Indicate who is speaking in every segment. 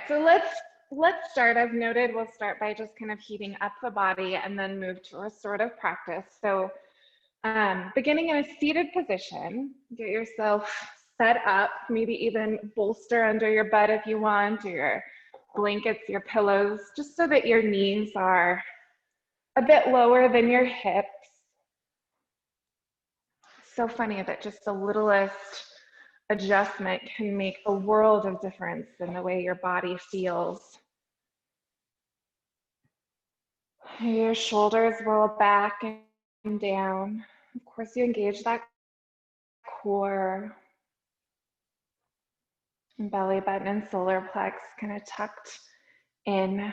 Speaker 1: So let's start. I've noted we'll start by just kind of heating up the body and then move to restorative practice. So beginning in a seated position, get yourself set up, maybe even bolster under your bed if you want, or your blankets, your pillows, just so that your knees are a bit lower than your hips. So funny that just the littlest adjustment can make a world of difference in the way your body feels. Your shoulders roll back and down. Of course, you engage that core. Belly button and solar plex kind of tucked in.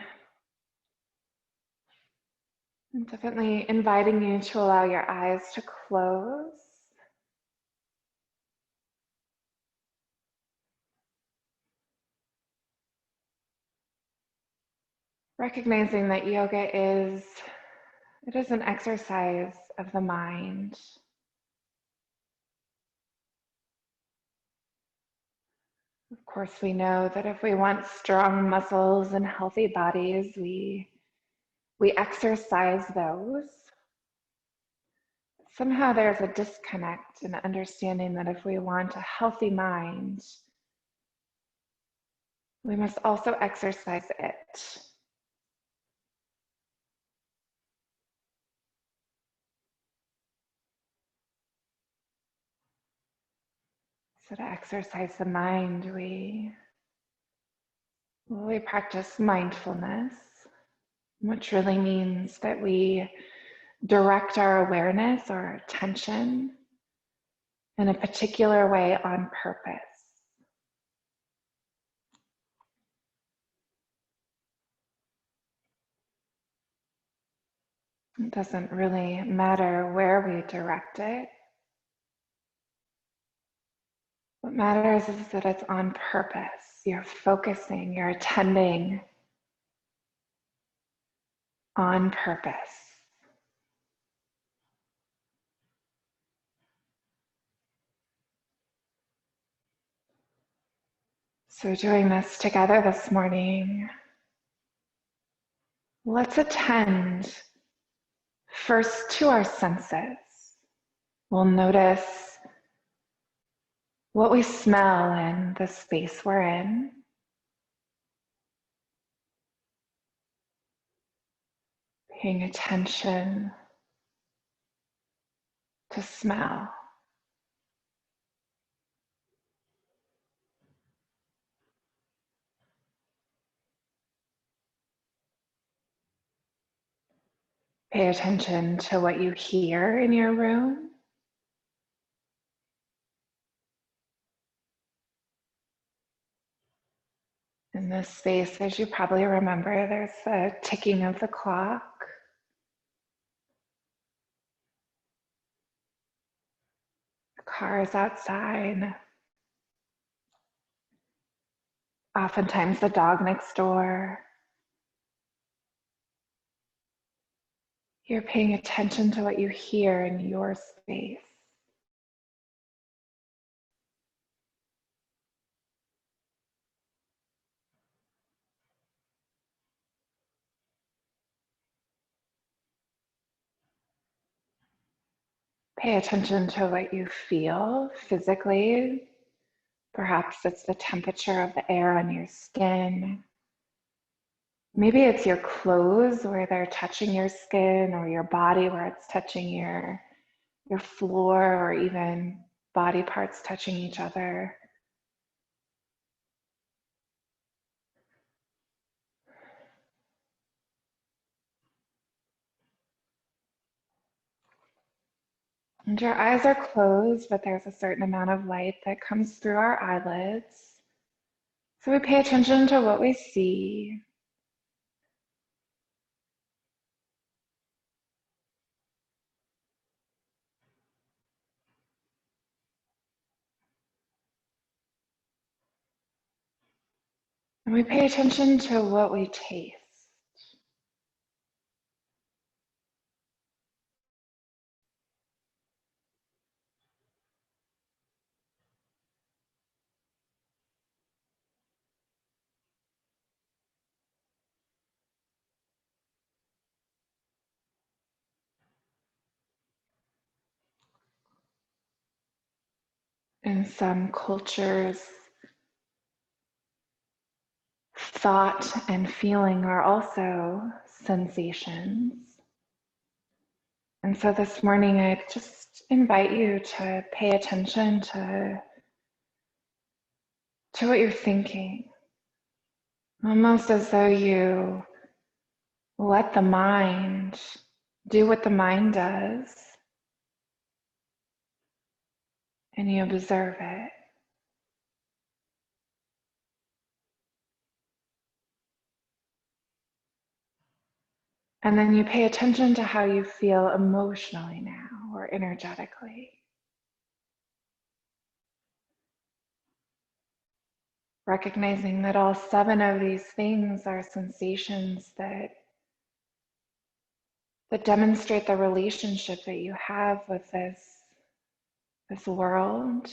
Speaker 1: And definitely inviting you to allow your eyes to close. Recognizing that yoga is an exercise of the mind. Of course, we know that if we want strong muscles and healthy bodies, we exercise those. Somehow there's a disconnect in understanding that if we want a healthy mind, we must also exercise it. So to exercise the mind, we practice mindfulness, which really means that we direct our awareness, our attention in a particular way on purpose. It doesn't really matter where we direct it. What matters is that it's on purpose. You're focusing, you're attending on purpose. So doing this together this morning, let's attend first to our senses. We'll notice what we smell in the space we're in. Paying attention to smell. Pay attention to what you hear in your room. In this space, as you probably remember, there's the ticking of the clock. The cars outside. Oftentimes the dog next door. You're paying attention to what you hear in your space. Pay attention to what you feel physically. Perhaps it's the temperature of the air on your skin. Maybe it's your clothes where they're touching your skin, or your body where it's touching your floor, or even body parts touching each other. And your eyes are closed, but there's a certain amount of light that comes through our eyelids. So we pay attention to what we see. And we pay attention to what we taste. In some cultures, thought and feeling are also sensations. And so this morning, I just invite you to pay attention to what you're thinking, almost as though you let the mind do what the mind does, and you observe it. And then you pay attention to how you feel emotionally now or energetically. Recognizing that all 7 of these things are sensations that demonstrate the relationship that you have with this world,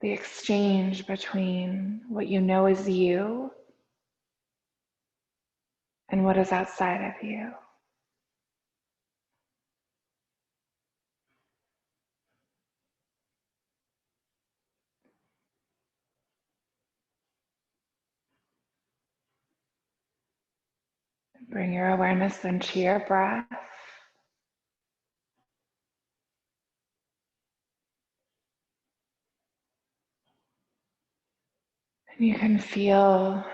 Speaker 1: the exchange between what you know is you and what is outside of you. Bring your awareness into your breath. And you can feel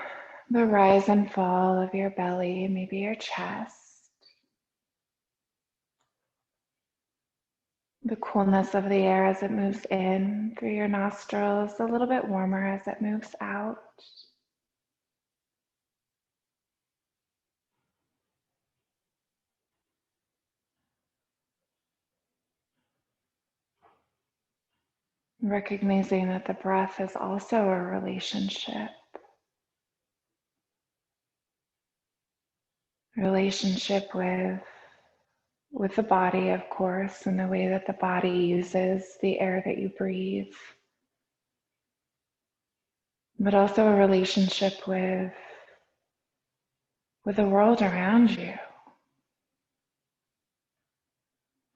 Speaker 1: the rise and fall of your belly, maybe your chest, the coolness of the air as it moves in through your nostrils, a little bit warmer as it moves out. Recognizing that the breath is also a relationship with the body, of course, and the way that the body uses the air that you breathe, but also a relationship with the world around you,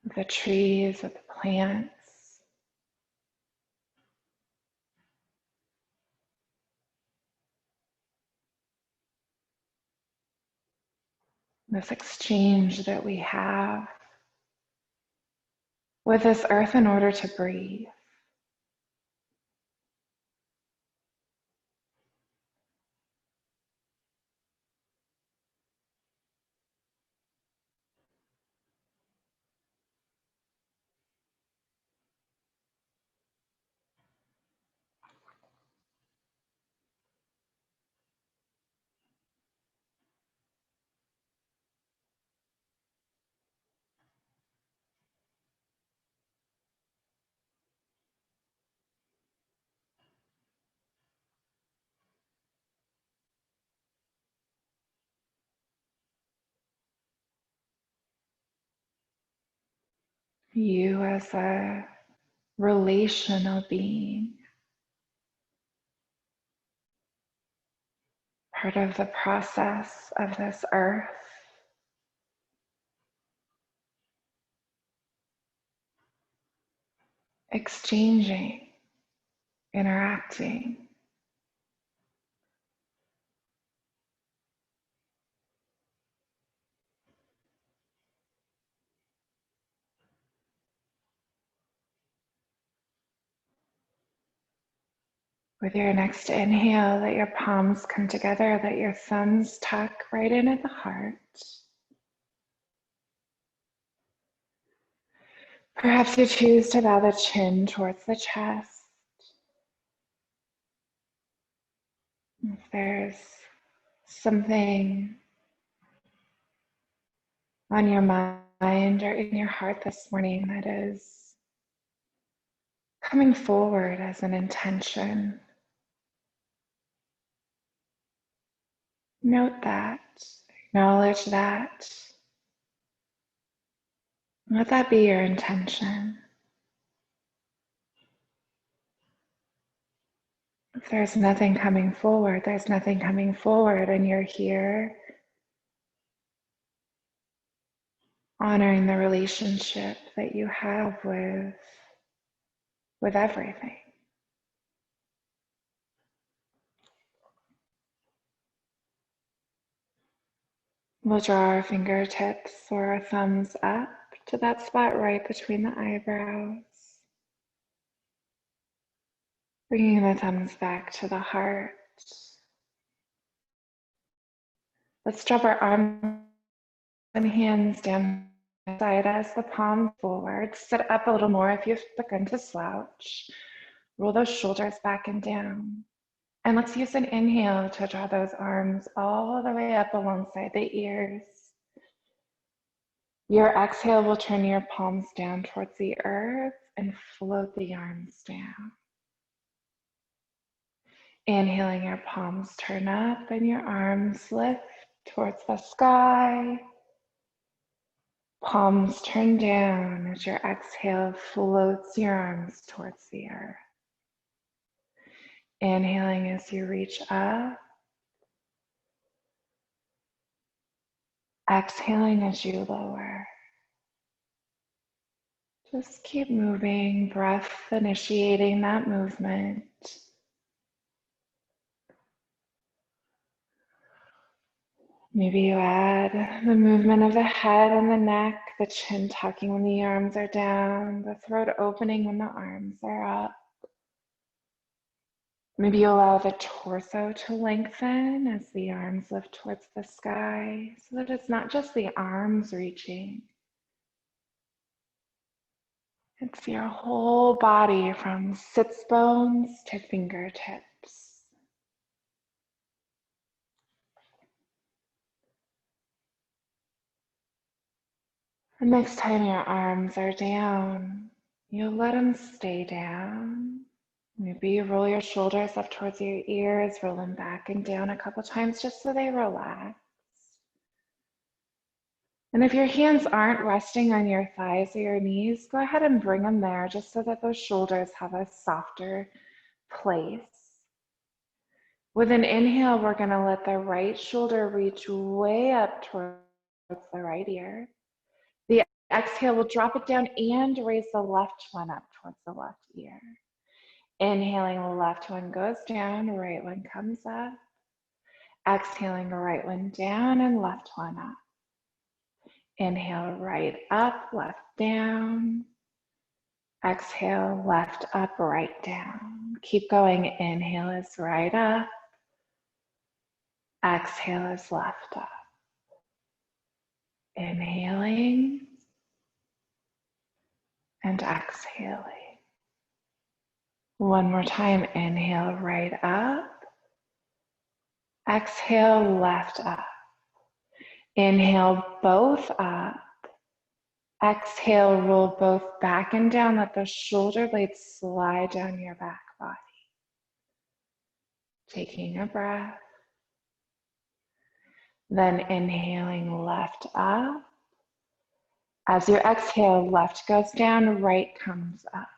Speaker 1: with the trees, with the plants. This exchange that we have with this earth in order to breathe. You as a relational being, part of the process of this earth, exchanging, interacting. With your next inhale, let your palms come together, let your thumbs tuck right in at the heart. Perhaps you choose to bow the chin towards the chest. If there's something on your mind or in your heart this morning that is coming forward as an intention, note that, acknowledge that. Let that be your intention. If there's nothing coming forward, there's nothing coming forward, and you're here honoring the relationship that you have with everything. We'll draw our fingertips or our thumbs up to that spot right between the eyebrows. Bringing the thumbs back to the heart. Let's drop our arms and hands down beside us, the palms forward. Sit up a little more if you've begun to slouch. Roll those shoulders back and down. And let's use an inhale to draw those arms all the way up alongside the ears. Your exhale will turn your palms down towards the earth and float the arms down. Inhaling, your palms turn up and your arms lift towards the sky. Palms turn down as your exhale floats your arms towards the earth. Inhaling as you reach up. Exhaling as you lower. Just keep moving, breath initiating that movement. Maybe you add the movement of the head and the neck, the chin tucking when the arms are down, the throat opening when the arms are up. Maybe you allow the torso to lengthen as the arms lift towards the sky, so that it's not just the arms reaching. It's your whole body from sits bones to fingertips. The next time your arms are down, you'll let them stay down. Maybe you roll your shoulders up towards your ears, roll them back and down a couple times just so they relax. And if your hands aren't resting on your thighs or your knees, go ahead and bring them there just so that those shoulders have a softer place. With an inhale, we're going to let the right shoulder reach way up towards the right ear. The exhale will drop it down and raise the left one up towards the left ear. Inhaling, the left one goes down, right one comes up. Exhaling, the right one down and left one up. Inhale, right up, left down. Exhale, left up, right down. Keep going. Inhale is right up. Exhale is left up. Inhaling and exhaling. One more time. Inhale, right up. Exhale, left up. Inhale, both up. Exhale, roll both back and down. Let the shoulder blades slide down your back body. Taking a breath. Then inhaling, left up. As you exhale, left goes down, right comes up.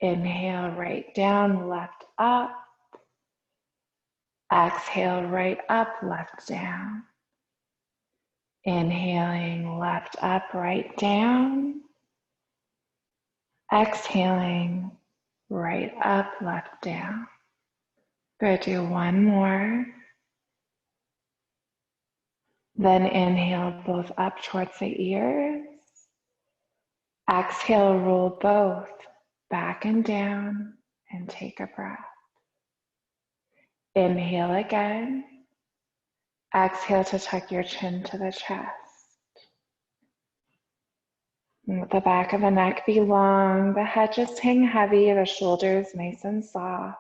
Speaker 1: Inhale, right down, left up. Exhale, right up, left down. Inhaling, left up, right down. Exhaling, right up, left down. Good, do one more. Then inhale both up towards the ears. Exhale, roll both back and down and take a breath. Inhale again. Exhale to tuck your chin to the chest. And let the back of the neck be long, the head just hang heavy, the shoulders nice and soft.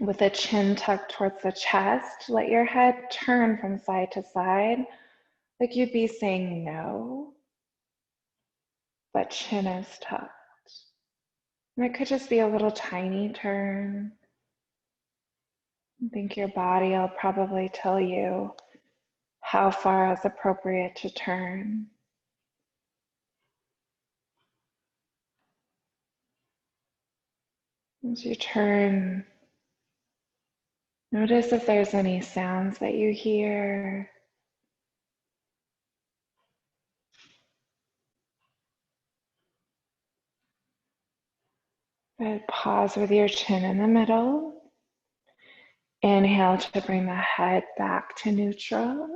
Speaker 1: With the chin tucked towards the chest, let your head turn from side to side like you'd be saying no, but chin is tucked. And it could just be a little tiny turn. I think your body will probably tell you how far is appropriate to turn. As you turn, notice if there's any sounds that you hear. Good. Pause with your chin in the middle. Inhale to bring the head back to neutral.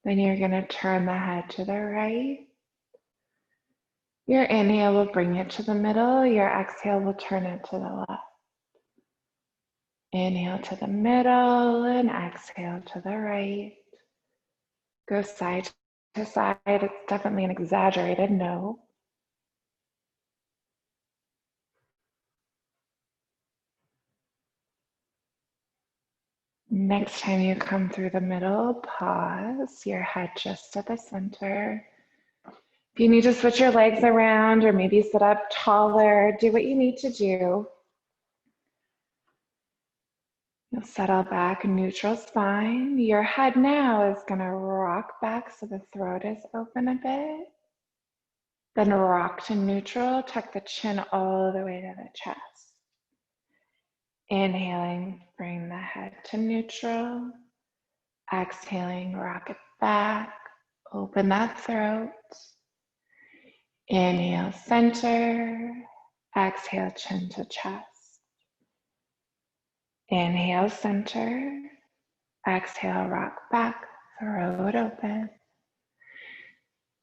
Speaker 1: Then you're going to turn the head to the right. Your inhale will bring it to the middle. Your exhale will turn it to the left. Inhale to the middle and exhale to the right. Go side to side. It's definitely an exaggerated no. Next time you come through the middle, pause, your head just at the center. If you need to switch your legs around or maybe sit up taller, do what you need to do. You'll settle back, neutral spine. Your head now is going to rock back so the throat is open a bit. Then rock to neutral, tuck the chin all the way to the chest. Inhaling, bring the head to neutral. Exhaling, rock it back, open that throat. Inhale, center. Exhale, chin to chest. Inhale, center. Exhale, rock back, throat open.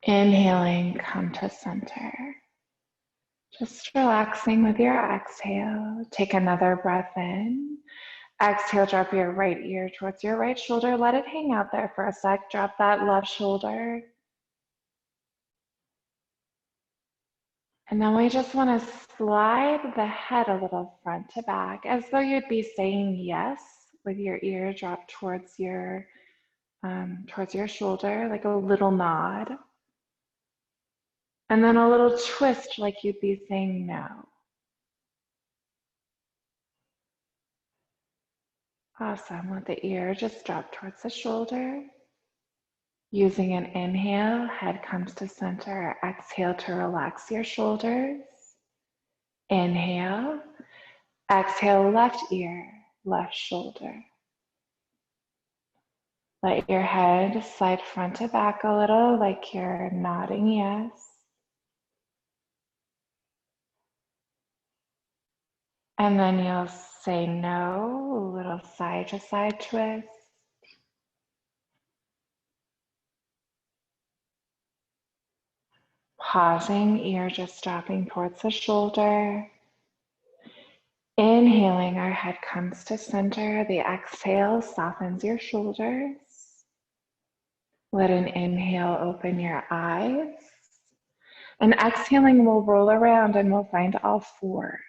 Speaker 1: Inhaling, come to center. Just relaxing with your exhale. Take another breath in. Exhale, drop your right ear towards your right shoulder. Let it hang out there for a sec. Drop that left shoulder. And then we just want to slide the head a little front to back, as though you'd be saying yes with your ear dropped towards your shoulder, like a little nod. And then a little twist, like you'd be saying no. Awesome. Let the ear just drop towards the shoulder. Using an inhale, head comes to center. Exhale to relax your shoulders. Inhale. Exhale, left ear, left shoulder. Let your head slide front to back a little, like you're nodding yes. And then you'll say no, a little side to side twist. Pausing, ear just dropping towards the shoulder. Inhaling, our head comes to center. The exhale softens your shoulders. Let an inhale open your eyes. And exhaling, we'll roll around and we'll find all fours.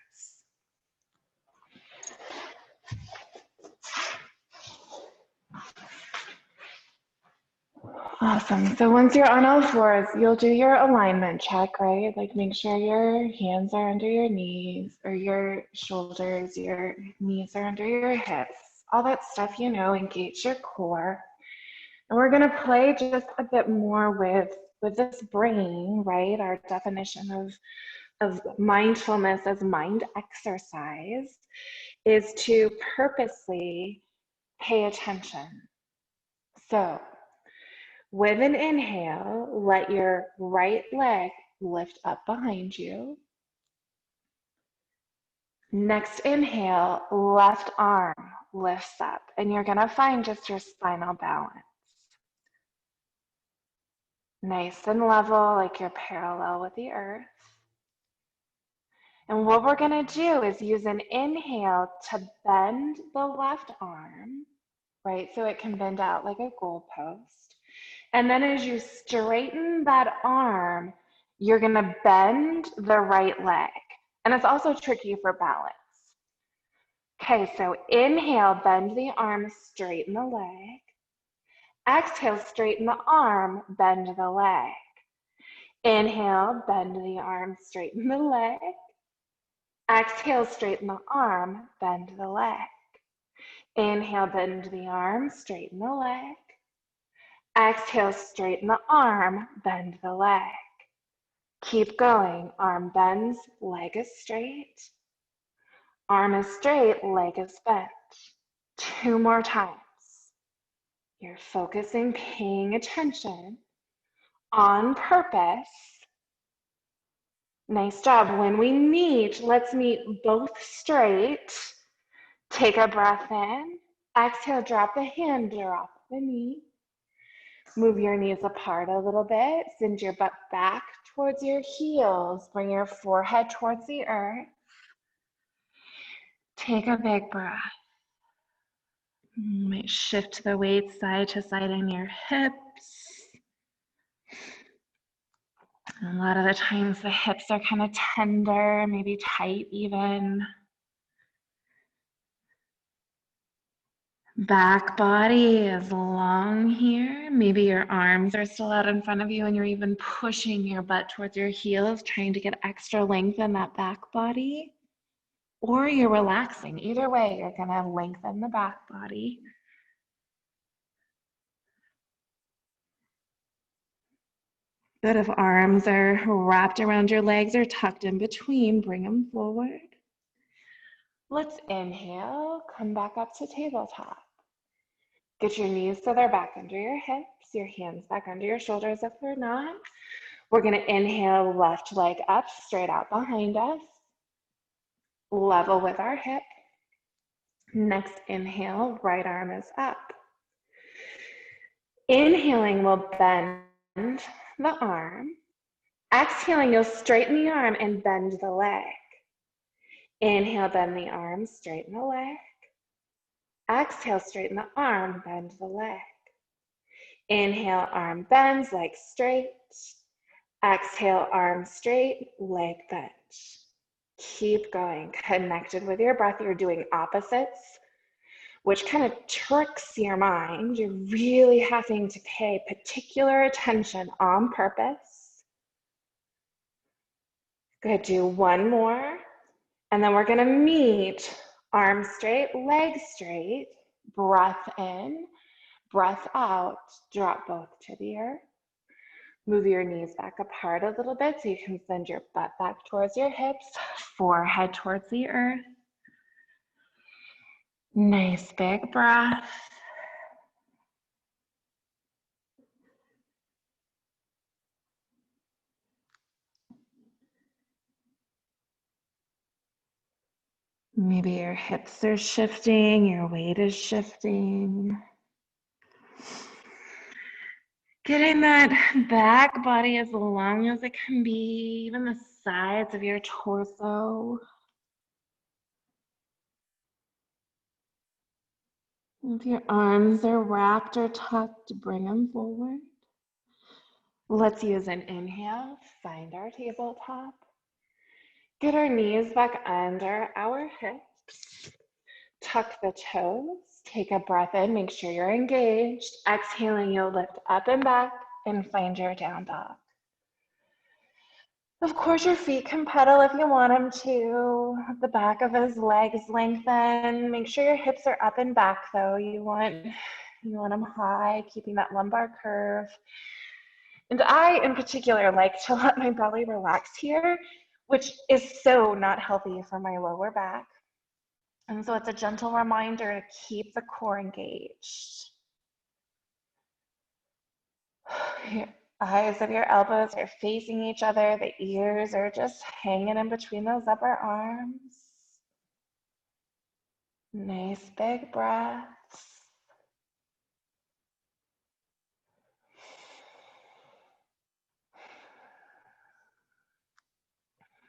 Speaker 1: Awesome. So once you're on all fours, you'll do your alignment check, right? Like make sure your hands are under your knees or your shoulders, your knees are under your hips, all that stuff, you know, engage your core. And we're gonna play just a bit more with this brain, right? Our definition of mindfulness as mind exercise is to purposely pay attention. So with an inhale, let your right leg lift up behind you. Next inhale, left arm lifts up, and you're gonna find just your spinal balance. Nice and level, like you're parallel with the earth. And what we're gonna do is use an inhale to bend the left arm, right? So it can bend out like a goalpost. And then as you straighten that arm, you're gonna bend the right leg. And it's also tricky for balance. Okay, so inhale, bend the arm, straighten the leg. Exhale, straighten the arm, bend the leg. Inhale, bend the arm, straighten the leg. Exhale, straighten the arm, bend the leg. Inhale, bend the arm, straighten the leg. Exhale, straighten the arm, bend the leg. Keep going. Arm bends, leg is straight. Arm is straight, leg is bent. 2 more times. You're focusing, paying attention on purpose. Nice job. When we meet, let's meet both straight. Take a breath in. Exhale, drop the hand, drop the knee. Move your knees apart a little bit. Send your butt back towards your heels. Bring your forehead towards the earth. Take a big breath. You might shift the weight side to side in your hips. A lot of the times the hips are kind of tender, maybe tight even. Back body is long here. Maybe your arms are still out in front of you and you're even pushing your butt towards your heels, trying to get extra length in that back body. Or you're relaxing. Either way, you're going to lengthen the back body. Good. If arms are wrapped around your legs or tucked in between, bring them forward. Let's inhale, come back up to tabletop. Get your knees so they're back under your hips, your hands back under your shoulders if they're not. We're going to inhale, left leg up, straight out behind us, level with our hip. Next inhale, right arm is up. Inhaling, we'll bend the arm. Exhaling, you'll straighten the arm and bend the leg. Inhale, bend the arm, straighten the leg. Exhale, straighten the arm, bend the leg. Inhale, arm bends, leg straight. Exhale, arm straight, leg bent. Keep going, connected with your breath. You're doing opposites, which kind of tricks your mind. You're really having to pay particular attention on purpose. Good, do one more. And then we're gonna meet arms straight, legs straight, breath in, breath out, drop both to the earth. Move your knees back apart a little bit so you can send your butt back towards your hips, forehead towards the earth. Nice big breath. Maybe your hips are shifting, your weight is shifting. Getting that back body as long as it can be, even the sides of your torso. If your arms are wrapped or tucked, bring them forward. Let's use an inhale, find our tabletop. Get our knees back under our hips. Tuck the toes. Take a breath in, make sure you're engaged. Exhaling, you'll lift up and back and find your down dog. Of course, your feet can pedal if you want them to. The back of his legs lengthen. Make sure your hips are up and back though. You want them high, keeping that lumbar curve. And I, in particular, like to let my belly relax here, which is so not healthy for my lower back. And so it's a gentle reminder to keep the core engaged. Your eyes of your elbows are facing each other. The ears are just hanging in between those upper arms. Nice big breaths.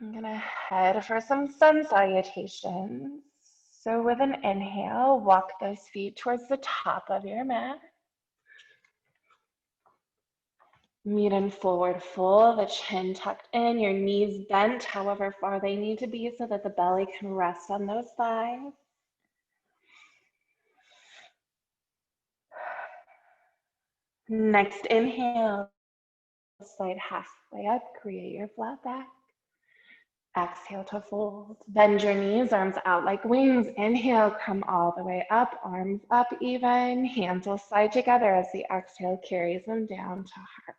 Speaker 1: I'm gonna head for some sun salutations. So with an inhale, walk those feet towards the top of your mat. Meet in forward fold, the chin tucked in, your knees bent however far they need to be so that the belly can rest on those thighs. Next inhale, slide halfway up, create your flat back. Exhale to fold. Bend your knees, arms out like wings. Inhale, come all the way up, arms up even. Hands will slide together as the exhale carries them down to heart.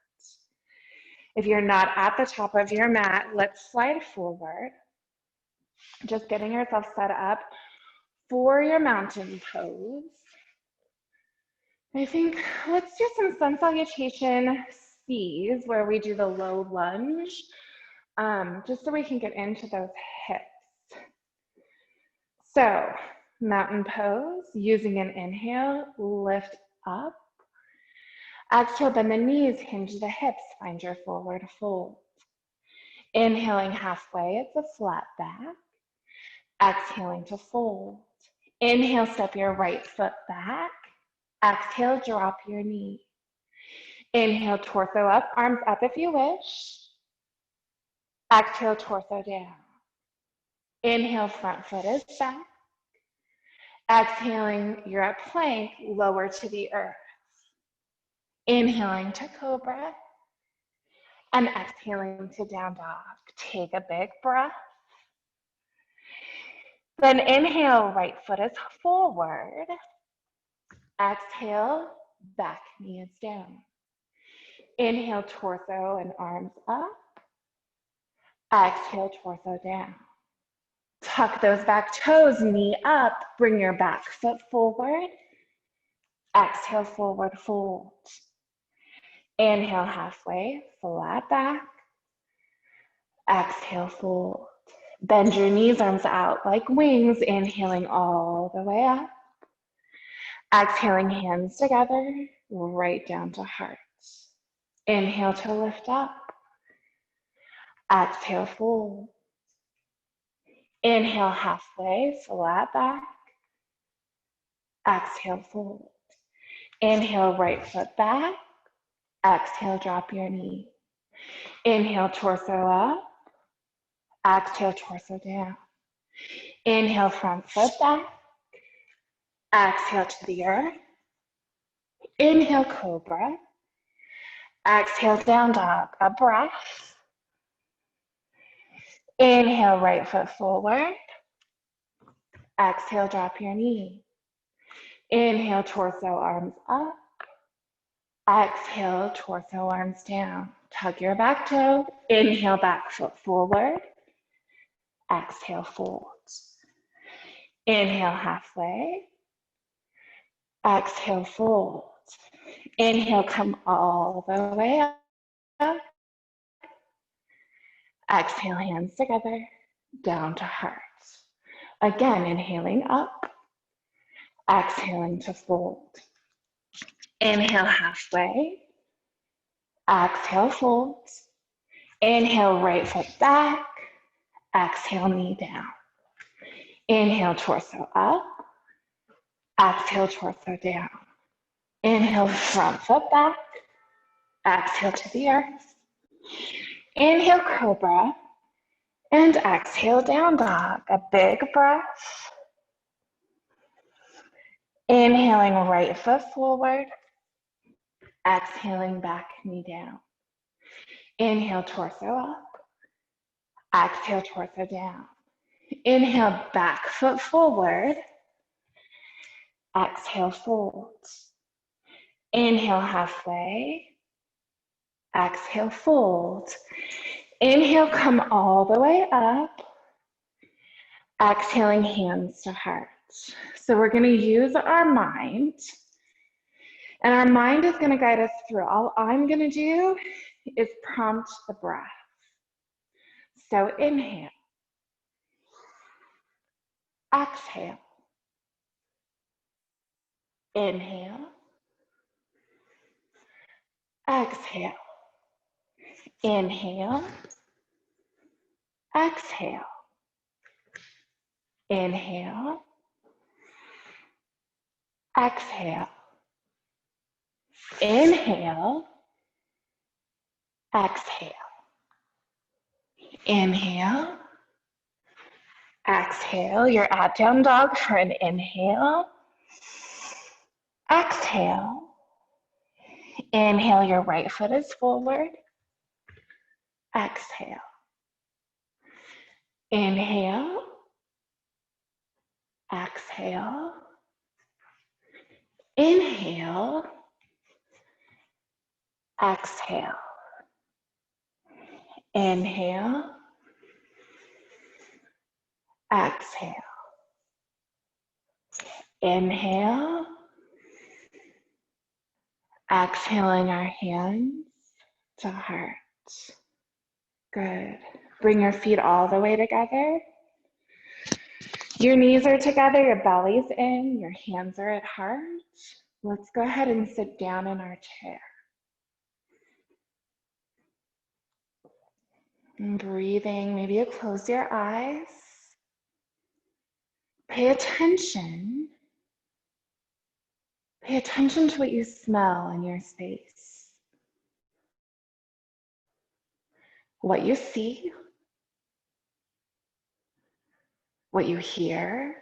Speaker 1: If you're not at the top of your mat, let's slide forward. Just getting yourself set up for your mountain pose. I think let's do some sun salutation C's where we do the low lunge. just so we can get into those hips. So mountain pose, using an inhale, lift up. Exhale, bend the knees, hinge the hips, find your forward fold. Inhaling halfway, it's a flat back. Exhaling to fold. Inhale, step your right foot back. Exhale, drop your knee. Inhale, torso up, arms up if you wish. Exhale, torso down. Inhale, front foot is back. Exhaling, you're at plank, lower to the earth. Inhaling to cobra. And exhaling to down dog. Take a big breath. Then inhale, right foot is forward. Exhale, back knee is down. Inhale, torso and arms up. Exhale, torso down. Tuck those back toes, knee up. Bring your back foot forward. Exhale, forward fold. Inhale, halfway, flat back. Exhale, fold. Bend your knees, arms out like wings. Inhaling all the way up. Exhaling, hands together, right down to heart. Inhale to lift up. Exhale, fold. Inhale, halfway, flat back. Exhale, fold. Inhale, right foot back. Exhale, drop your knee. Inhale, torso up. Exhale, torso down. Inhale, front foot back. Exhale to the earth. Inhale, cobra. Exhale, down dog, a breath. Inhale, right foot forward. Exhale, drop your knee. Inhale, torso, arms up. Exhale, torso, arms down. Tug your back toe. Inhale, back foot forward. Exhale, fold. Inhale, halfway. Exhale, fold. Inhale, come all the way up. Exhale, hands together, down to heart. Again, inhaling up. Exhaling to fold. Inhale, halfway. Exhale, fold. Inhale, right foot back. Exhale, knee down. Inhale, torso up. Exhale, torso down. Inhale, front foot back. Exhale to the earth. Inhale, cobra. And exhale, down dog. A big breath. Inhaling, right foot forward. Exhaling, back knee down. Inhale, torso up. Exhale, torso down. Inhale, back foot forward. Exhale, fold. Inhale, halfway. Exhale, fold. Inhale, come all the way up. Exhaling, hands to heart. So we're going to use our mind. And our mind is going to guide us through. All I'm going to do is prompt the breath. So inhale. Exhale. Inhale. Exhale. Inhale. Exhale. Inhale. Exhale. Inhale. Exhale. Inhale. Exhale. You're at down dog for an inhale. Exhale. Inhale, your right foot is forward. Exhale. Inhale. Exhale. Inhale. Exhale. Inhale. Exhale. Inhale. Exhaling our hands to heart. Good. Bring your feet all the way together. Your knees are together, your belly's in, your hands are at heart. Let's go ahead and sit down in our chair. And breathing, maybe you close your eyes. Pay attention. Pay attention to what you smell in your space. What you see. What you hear.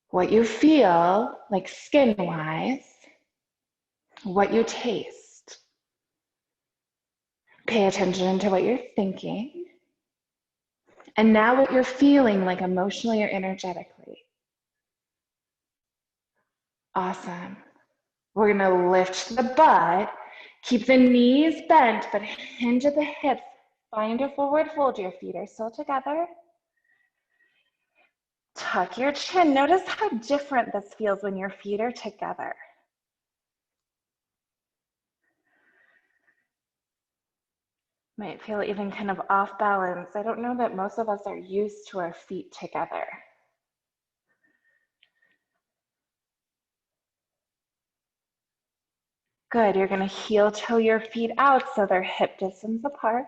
Speaker 1: What you feel, like skin-wise. What you taste. Pay attention to what you're thinking. And now what you're feeling, like emotionally or energetically. Awesome. We're gonna lift the butt, keep the knees bent, but hinge at the hips. Find a forward fold, your feet are still together. Tuck your chin. Notice how different this feels when your feet are together. Might feel even kind of off balance. I don't know that most of us are used to our feet together. Good, you're gonna heel toe your feet out so they're hip distance apart.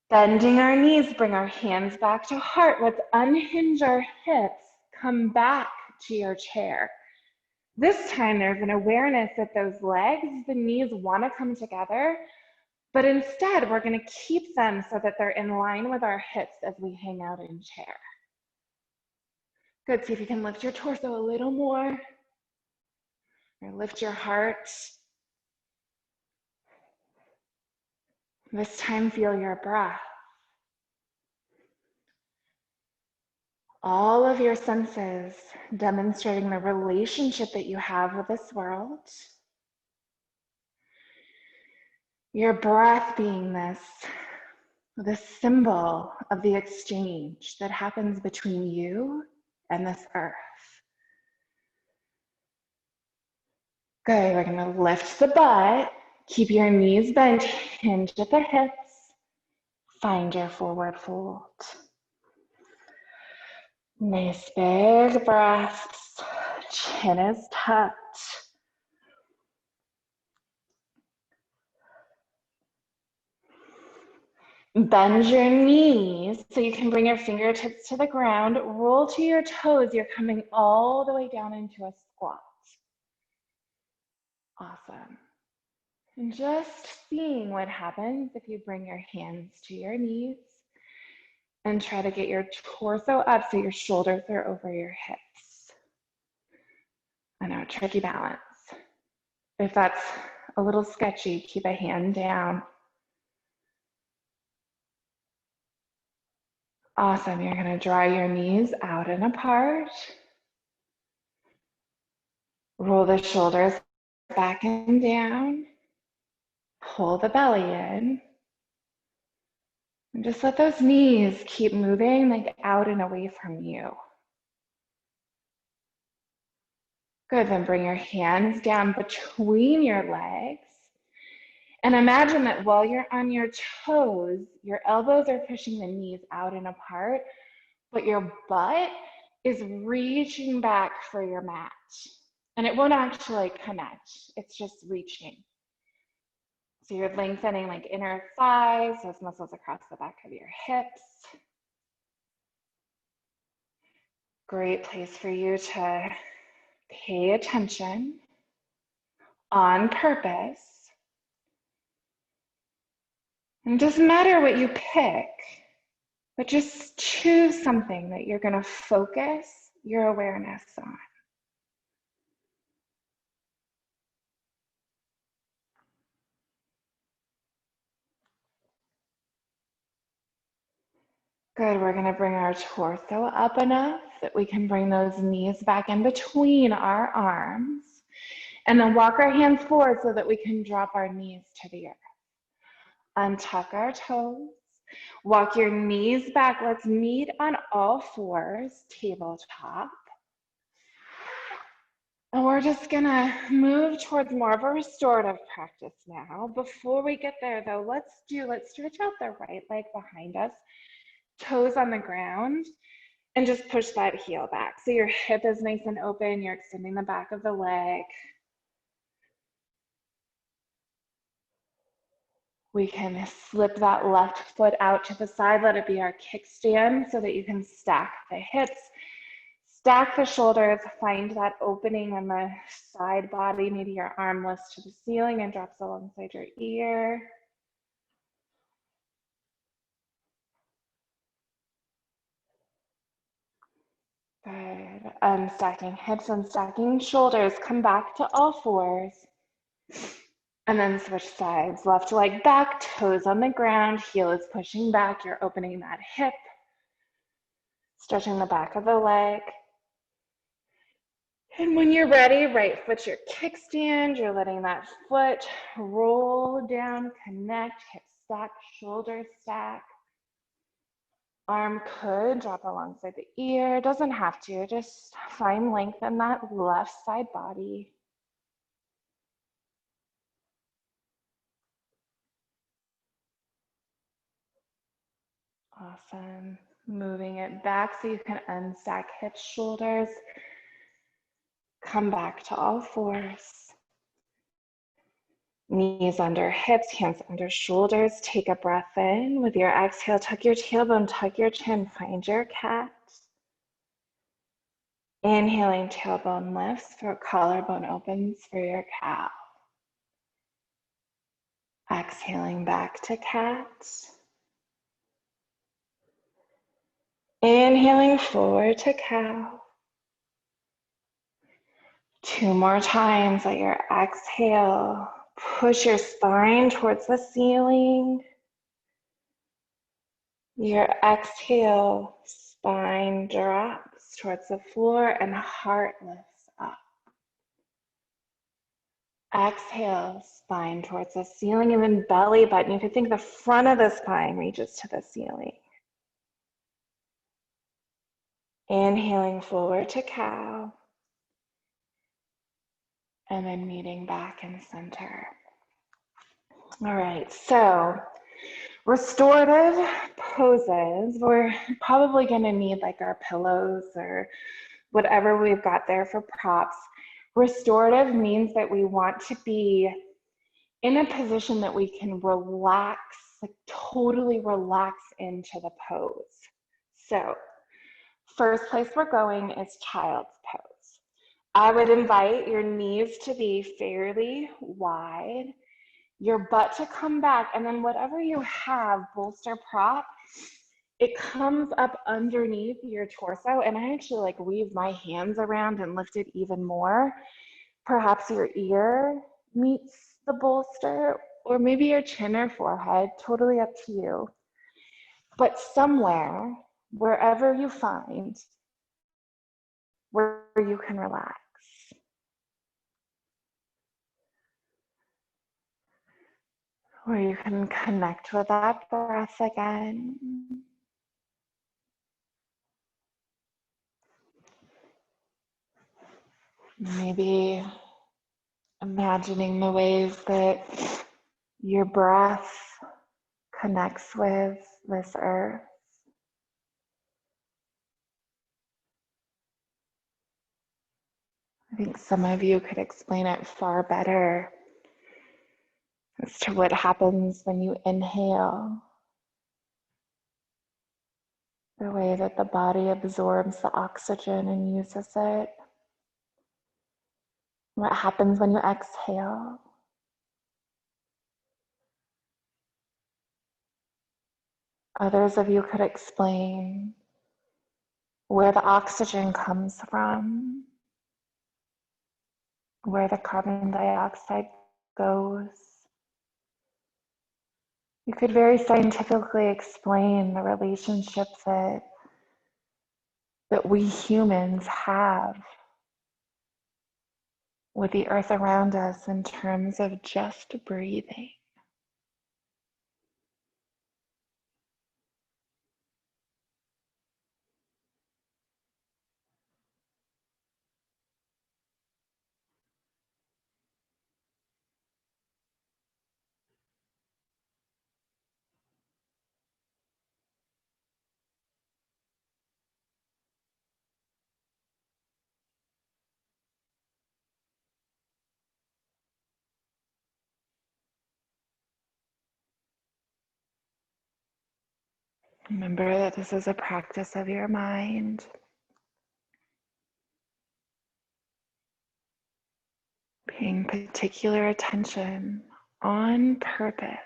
Speaker 1: Bending our knees, bring our hands back to heart. Let's unhinge our hips, come back to your chair. This time there's an awareness that those legs, the knees wanna come together, but instead we're gonna keep them so that they're in line with our hips as we hang out in chair. Good, see if you can lift your torso a little more. Or lift your heart. This time feel your breath. All of your senses demonstrating the relationship that you have with this world. Your breath being this symbol of the exchange that happens between you and this earth. Good, we're gonna lift the butt, keep your knees bent, hinge at the hips, find your forward fold. Nice big breaths, chin is tucked. Bend your knees so you can bring your fingertips to the ground. Roll to your toes. You're coming all the way down into a squat. Awesome. And just seeing what happens if you bring your hands to your knees and try to get your torso up so your shoulders are over your hips. I know, tricky balance. If that's a little sketchy, keep a hand down. Awesome, you're gonna draw your knees out and apart. Roll the shoulders back and down. Pull the belly in. And just let those knees keep moving like out and away from you. Good, then bring your hands down between your legs. And imagine that while you're on your toes, your elbows are pushing the knees out and apart, but your butt is reaching back for your mat. And it won't actually connect, it's just reaching. So you're lengthening like inner thighs, those muscles across the back of your hips. Great place for you to pay attention on purpose. And it doesn't matter what you pick, but just choose something that you're going to focus your awareness on. Good, we're gonna bring our torso up enough that we can bring those knees back in between our arms. And then walk our hands forward so that we can drop our knees to the earth. Untuck our toes. Walk your knees back. Let's meet on all fours, tabletop. And we're just gonna move towards more of a restorative practice now. Before we get there though, let's stretch out the right leg behind us, toes on the ground, and just push that heel back. So your hip is nice and open, you're extending the back of the leg. We can slip that left foot out to the side, let it be our kickstand so that you can stack the hips. Stack the shoulders, find that opening in the side body. Maybe your arm lifts to the ceiling and drops alongside your ear. Good. Unstacking hips, unstacking shoulders. Come back to all fours. And then switch sides. Left leg back, toes on the ground, heel is pushing back. You're opening that hip, stretching the back of the leg. And when you're ready, right foot's your kickstand. You're letting that foot roll down, connect, hip stack, shoulder stack. Arm could drop alongside the ear. Doesn't have to. Just find length in that left side body. Awesome. Moving it back so you can unstack hips, shoulders. Come back to all fours. Knees under hips, hands under shoulders. Take a breath in. With your exhale, tuck your tailbone, tuck your chin, find your cat. Inhaling, tailbone lifts, throat collarbone opens for your cow. Exhaling back to cat. Inhaling forward to cow. 2 more times. Let your exhale push your spine towards the ceiling. Your exhale, spine drops towards the floor and heart lifts up. Exhale, spine towards the ceiling, and then belly button. You could think the front of the spine reaches to the ceiling. Inhaling forward to cow. And then meeting back in center. All right, so restorative poses, we're probably gonna need like our pillows or whatever we've got there for props. Restorative means that we want to be in a position that we can relax, like totally relax into the pose. So first place we're going is child's pose. I would invite your knees to be fairly wide, your butt to come back, and then whatever you have, bolster prop, it comes up underneath your torso. And I actually like weave my hands around and lift it even more. Perhaps your ear meets the bolster, or maybe your chin or forehead, totally up to you. But somewhere, wherever you find, where you can relax. Where you can connect with that breath again. Maybe imagining the ways that your breath connects with this earth. I think some of you could explain it far better as to what happens when you inhale. The way that the body absorbs the oxygen and uses it. What happens when you exhale? Others of you could explain where the oxygen comes from, where the carbon dioxide goes. You could very scientifically explain the relationship that we humans have with the earth around us in terms of just breathing. Remember that this is a practice of your mind. Paying particular attention on purpose.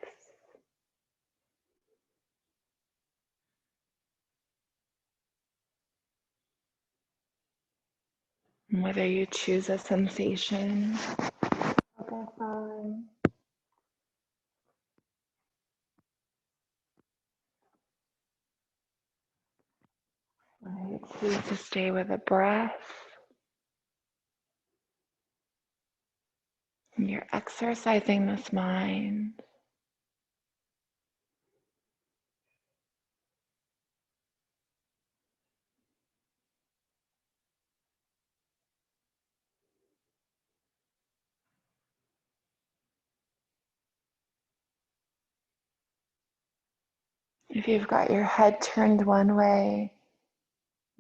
Speaker 1: And whether you choose a sensation, focus on, whether you choose to stay with a breath, and you're exercising this mind. If you've got your head turned one way,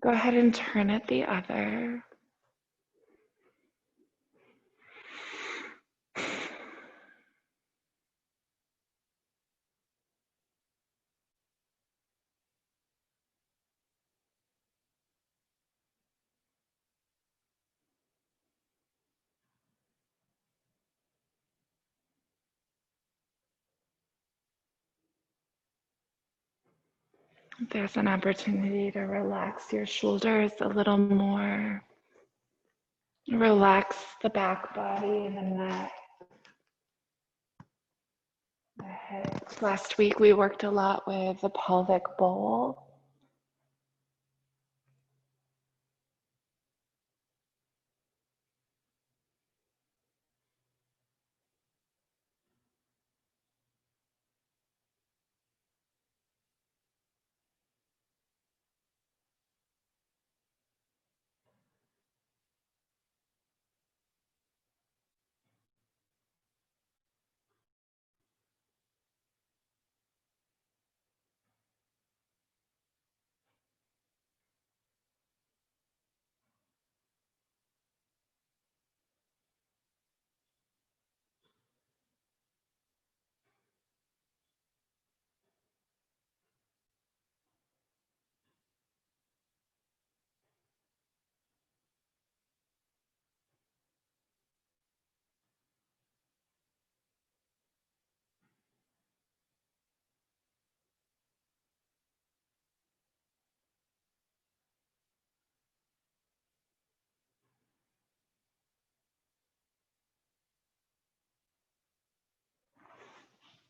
Speaker 1: go ahead and turn it the other. If there's an opportunity to relax your shoulders a little more, relax the back body, the neck, the head. Last week we worked a lot with the pelvic bowl.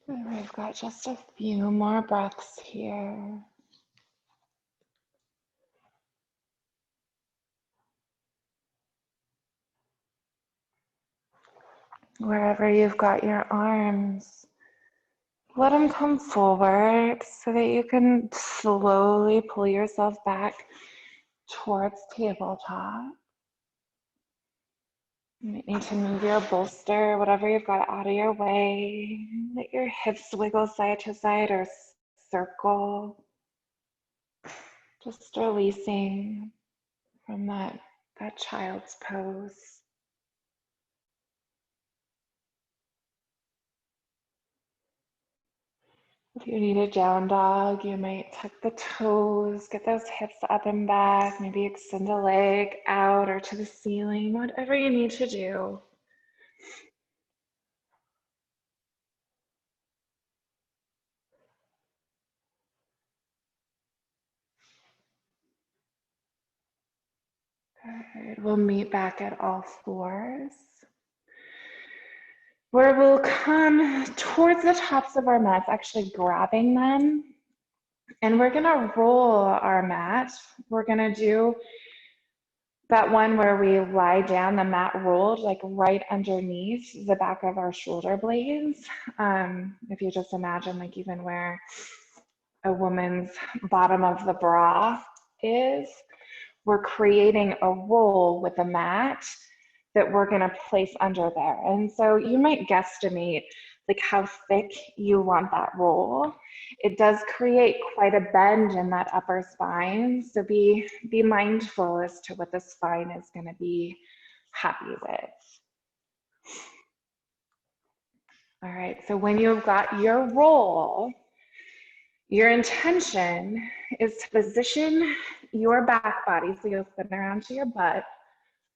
Speaker 1: And we've got just a few more breaths here. Wherever you've got your arms, let them come forward so that you can slowly pull yourself back towards tabletop. You might need to move your bolster, whatever you've got out of your way. Let your hips wiggle side to side or circle. Just releasing from that child's pose. If you need a down dog, you might tuck the toes, get those hips up and back, maybe extend a leg out or to the ceiling, whatever you need to do. Good. We'll meet back at all fours, where we'll come towards the tops of our mats, actually grabbing them. And we're gonna roll our mat. We're gonna do that one where we lie down, the mat rolled like right underneath the back of our shoulder blades. If you just imagine like even where a woman's bottom of the bra is, we're creating a roll with a mat that we're going to place under there. And so you might guesstimate like how thick you want that roll. It does create quite a bend in that upper spine. So be mindful as to what the spine is going to be happy with. All right, so when you've got your roll, Your intention is to position your back body, so you'll spin around to your butt.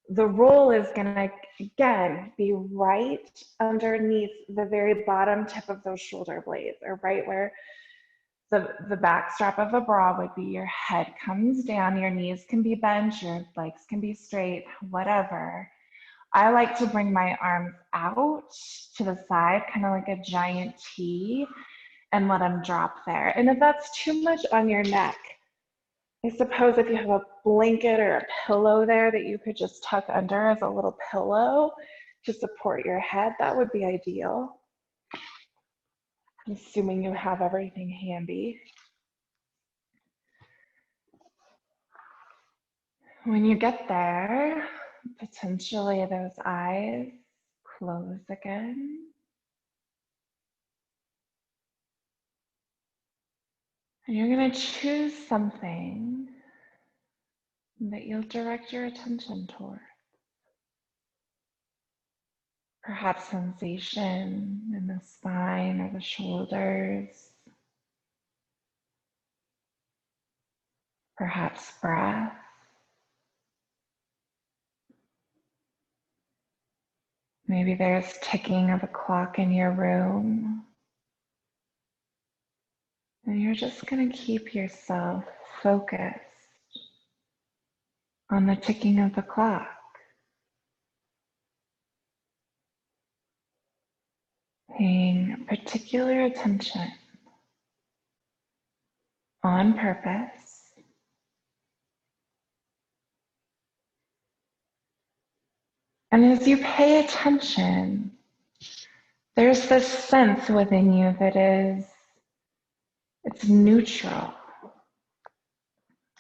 Speaker 1: The roll is going to, again, be right underneath the very bottom tip of those shoulder blades, or right where the back strap of a bra would be. Your head comes down, your knees can be bent, your legs can be straight, whatever. I like to bring my arms out to the side, kind of like a giant T, and let them drop there. And if that's too much on your neck, I suppose if you have a blanket or a pillow there that you could just tuck under as a little pillow to support your head, that would be ideal. Assuming you have everything handy. When you get there, potentially those eyes close again. And you're going to choose something that you'll direct your attention toward. Perhaps sensation in the spine or the shoulders. Perhaps breath. Maybe there's ticking of a clock in your room. And you're just going to keep yourself focused on the ticking of the clock. Paying particular attention on purpose. And as you pay attention, there's this sense within you that it's neutral.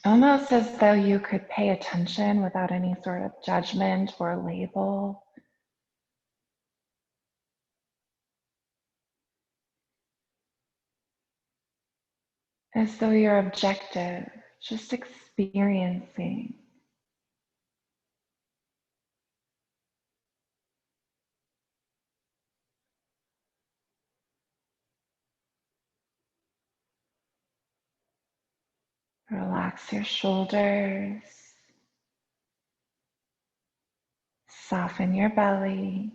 Speaker 1: Almost as though you could pay attention without any sort of judgment or label. As though you're objective, just experiencing. Relax your shoulders. Soften your belly.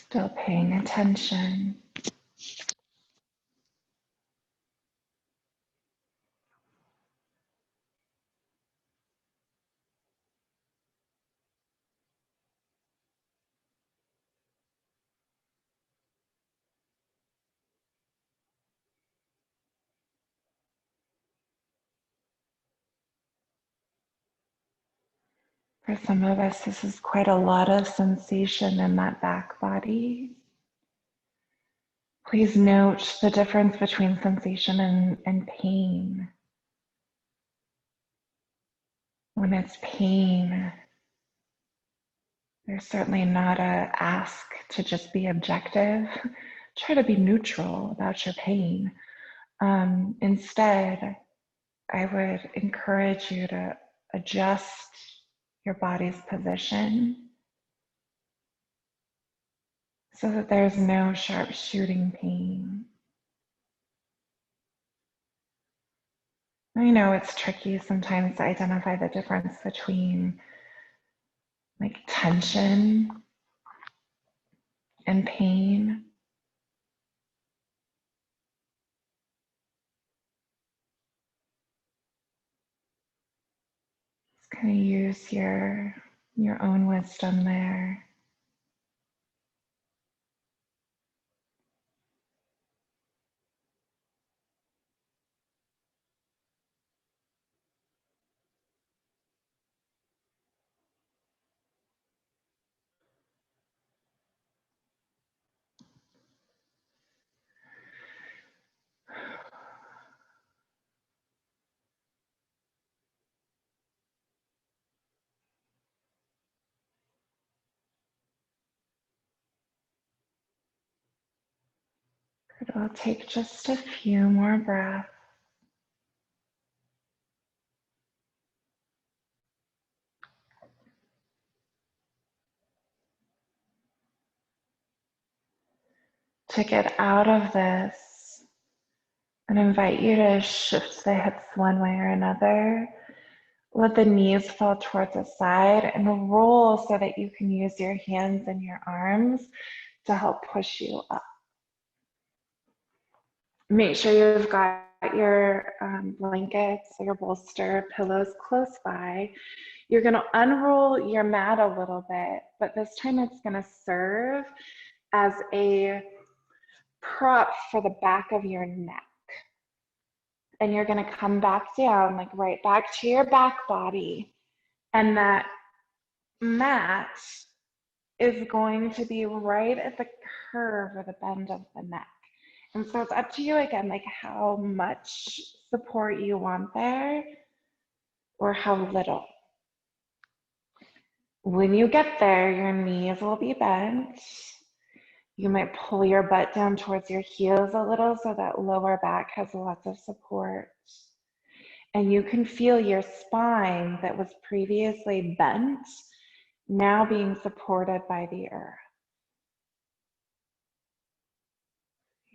Speaker 1: Still paying attention. For some of us, this is quite a lot of sensation in that back body. Please note the difference between sensation and pain. When it's pain, there's certainly not a ask to just be objective. Try to be neutral about your pain. Instead, I would encourage you to adjust your body's position so that there's no sharp shooting pain. I know it's tricky sometimes to identify the difference between like tension and pain. Kind of use your own wisdom there. Good. I'll take just a few more breaths. To get out of this, and invite you to shift the hips one way or another. Let the knees fall towards the side and roll so that you can use your hands and your arms to help push you up. Make sure you've got your blankets or your bolster, pillows close by. You're going to unroll your mat a little bit, but this time it's going to serve as a prop for the back of your neck. And you're going to come back down, like right back to your back body. And that mat is going to be right at the curve or the bend of the neck. And so it's up to you again, like how much support you want there or how little. When you get there, your knees will be bent. You might pull your butt down towards your heels a little so that lower back has lots of support. And you can feel your spine that was previously bent now being supported by the earth.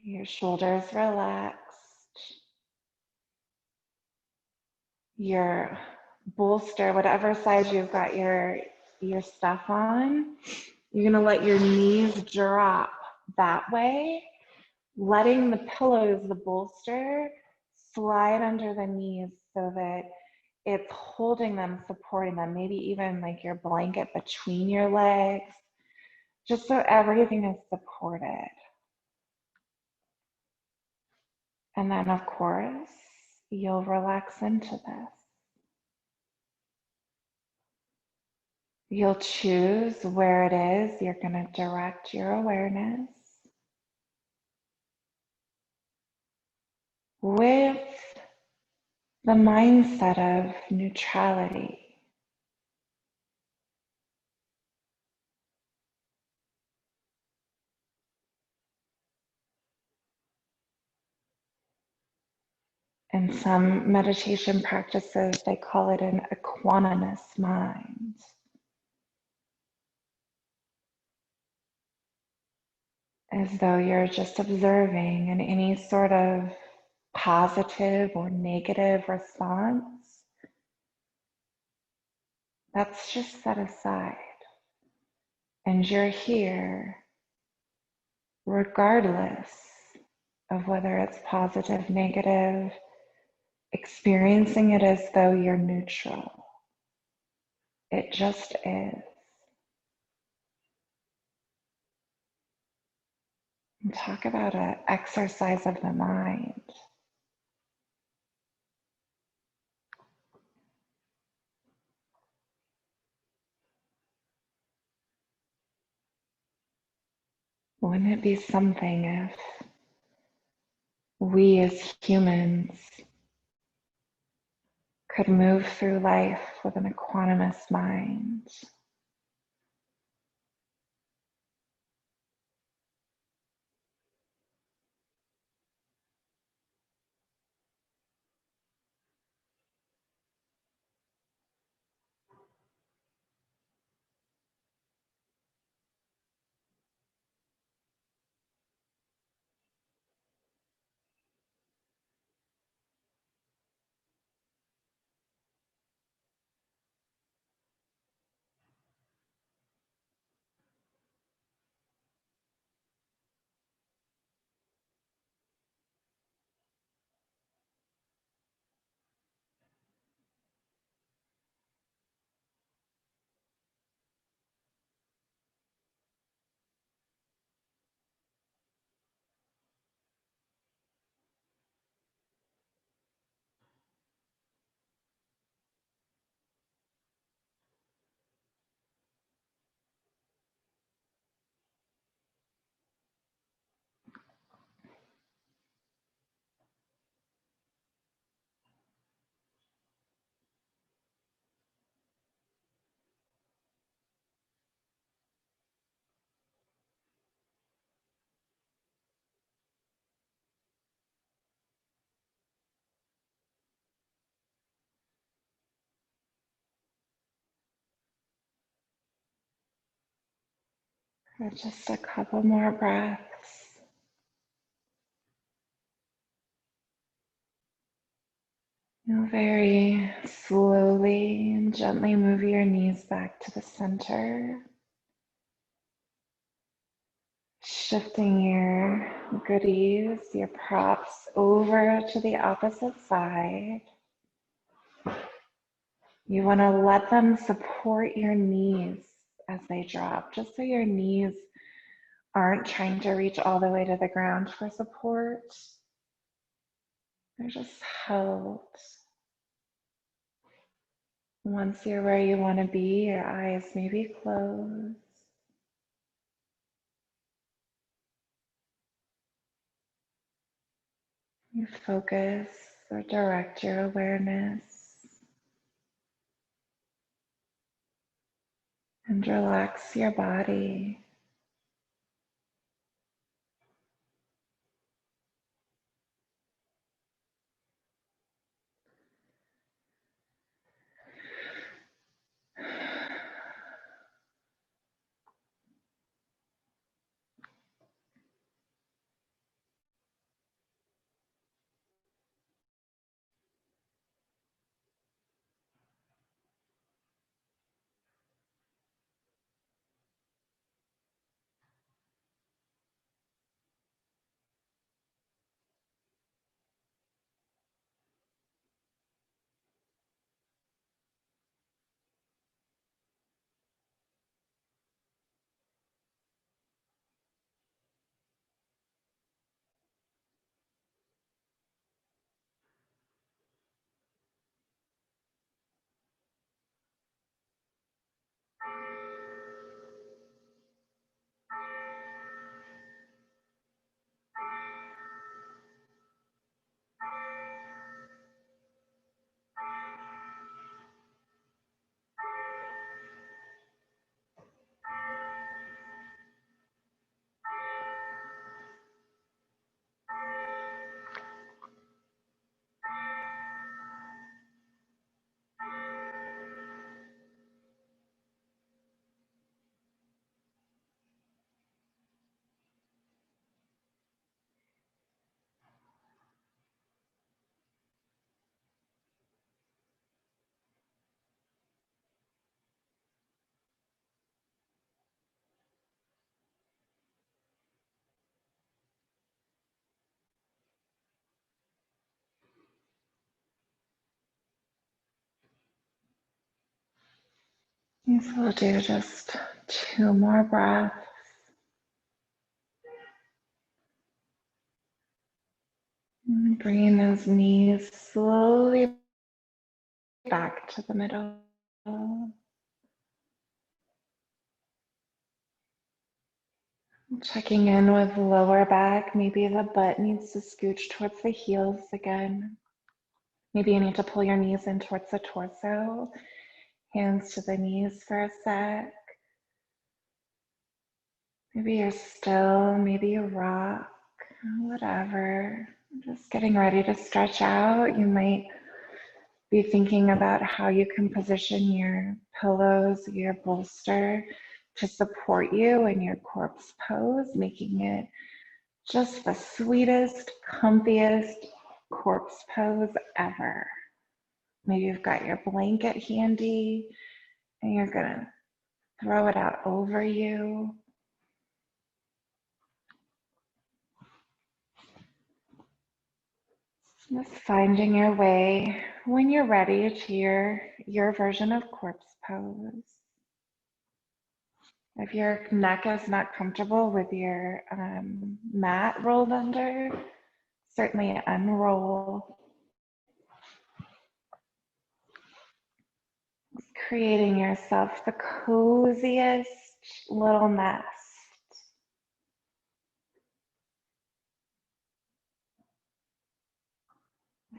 Speaker 1: Your shoulders relaxed. Your bolster, whatever side you've got your stuff on, you're going to let your knees drop that way, letting the pillows, the bolster, slide under the knees so that it's holding them, supporting them, maybe even like your blanket between your legs, just so everything is supported. And then, of course, you'll relax into this. You'll choose where it is you're going to direct your awareness with the mindset of neutrality. In some meditation practices, they call it an equanimous mind. As though you're just observing, and any sort of positive or negative response, that's just set aside. And you're here regardless of whether it's positive, negative, experiencing it as though you're neutral. It just is. And talk about an exercise of the mind. Wouldn't it be something if we as humans could move through life with an equanimous mind? For just a couple more breaths. You'll very slowly and gently move your knees back to the center, shifting your goodies, your props over to the opposite side. You want to let them support your knees as they drop, just so your knees aren't trying to reach all the way to the ground for support. They're just held. Once you're where you want to be, your eyes may be closed. You focus or direct your awareness and relax your body. So we'll do just 2 more breaths. And bringing those knees slowly back to the middle. Checking in with lower back. Maybe the butt needs to scooch towards the heels again. Maybe you need to pull your knees in towards the torso. Hands to the knees for a sec. Maybe you're still, maybe you rock, whatever. Just getting ready to stretch out. You might be thinking about how you can position your pillows, your bolster to support you in your corpse pose, making it just the sweetest, comfiest corpse pose ever. Maybe you've got your blanket handy and you're gonna throw it out over you. Just finding your way when you're ready to your version of corpse pose. If your neck is not comfortable with your mat rolled under, certainly unroll. Creating yourself the coziest little nest.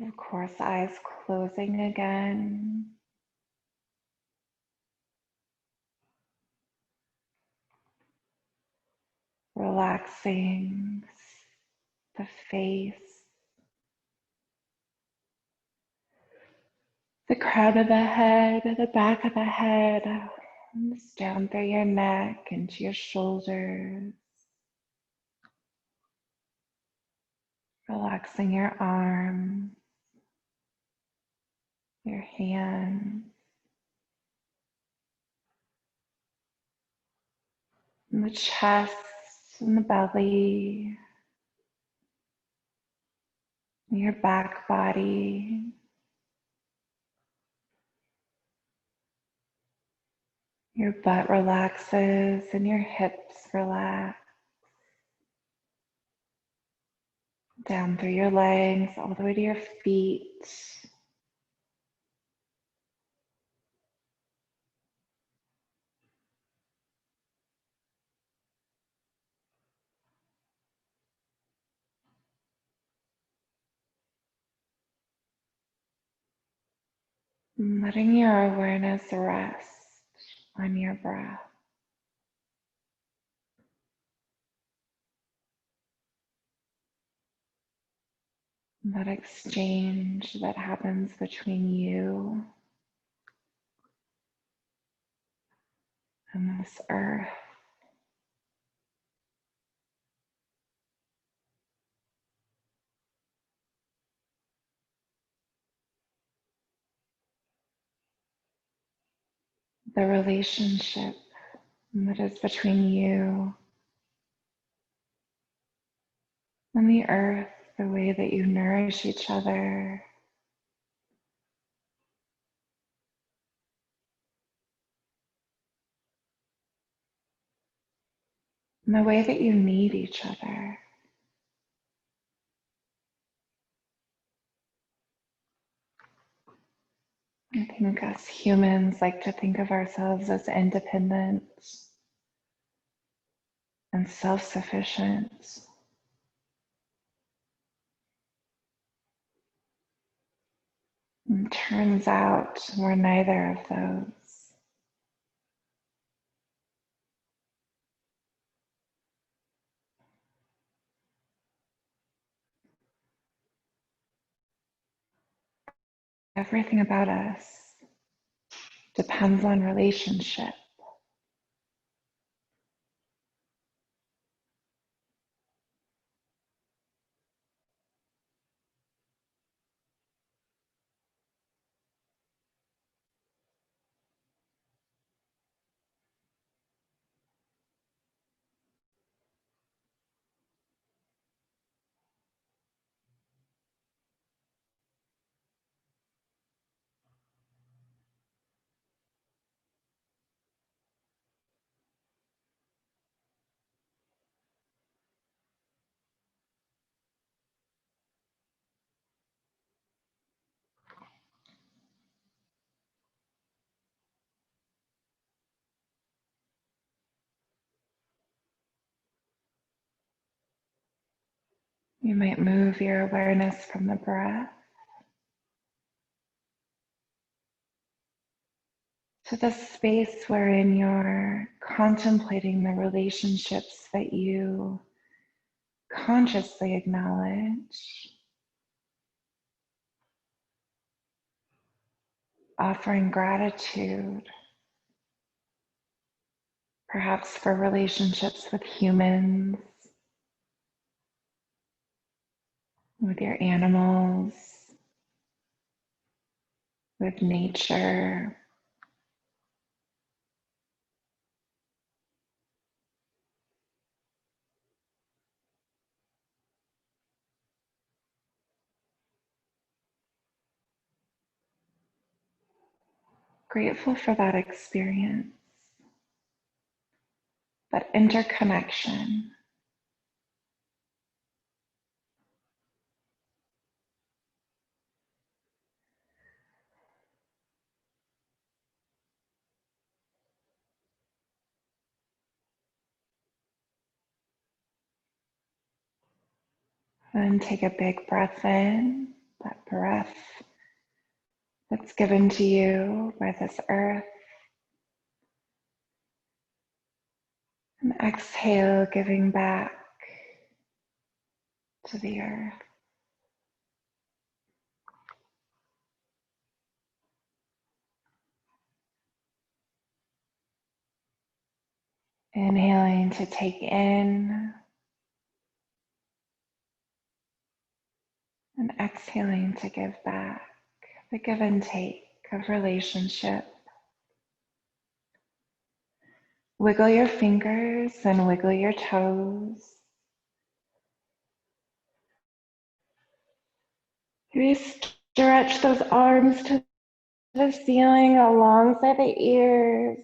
Speaker 1: Of course, eyes closing again. Relaxing the face, the crown of the head, the back of the head, And just down through your neck into your shoulders, relaxing your arms, your hands, and the chest and the belly, your back body. Your butt relaxes and your hips relax. Down through your legs, all the way to your feet. Letting your awareness rest on your breath. That exchange that happens between you and this earth. The relationship that is between you and the earth, the way that you nourish each other. And the way that you need each other. I think us humans like to think of ourselves as independent and self-sufficient. And turns out we're neither of those. Everything about us depends on relationship. You might move your awareness from the breath to the space wherein you're contemplating the relationships that you consciously acknowledge, offering gratitude, perhaps for relationships with humans, with your animals, with nature. Grateful for that experience, that interconnection. And take a big breath in, that breath that's given to you by this earth. And exhale, giving back to the earth. Inhaling to take in and exhaling to give back, the give and take of relationship. Wiggle your fingers and wiggle your toes. Maybe stretch those arms to the ceiling alongside the ears.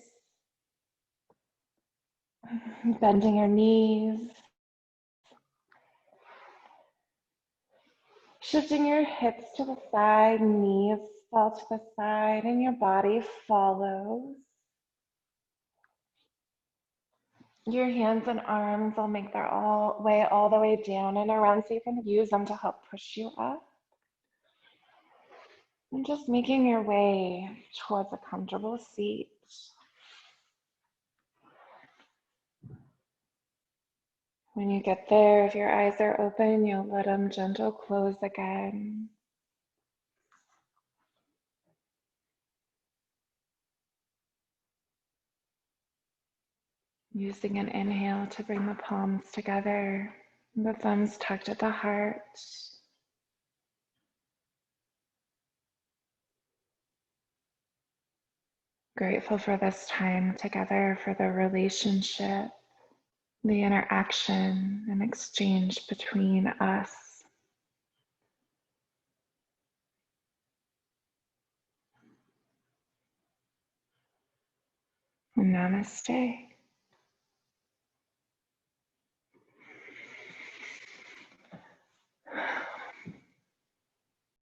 Speaker 1: Bending your knees. Shifting your hips to the side, knees fall to the side, and your body follows. Your hands and arms will make their way all the way down and around, so you can use them to help push you up. And just making your way towards a comfortable seat. When you get there, if your eyes are open, you'll let them gentle close again. Using an inhale to bring the palms together, the thumbs tucked at the heart. Grateful for this time together, for the relationship, the interaction and exchange between us. Namaste.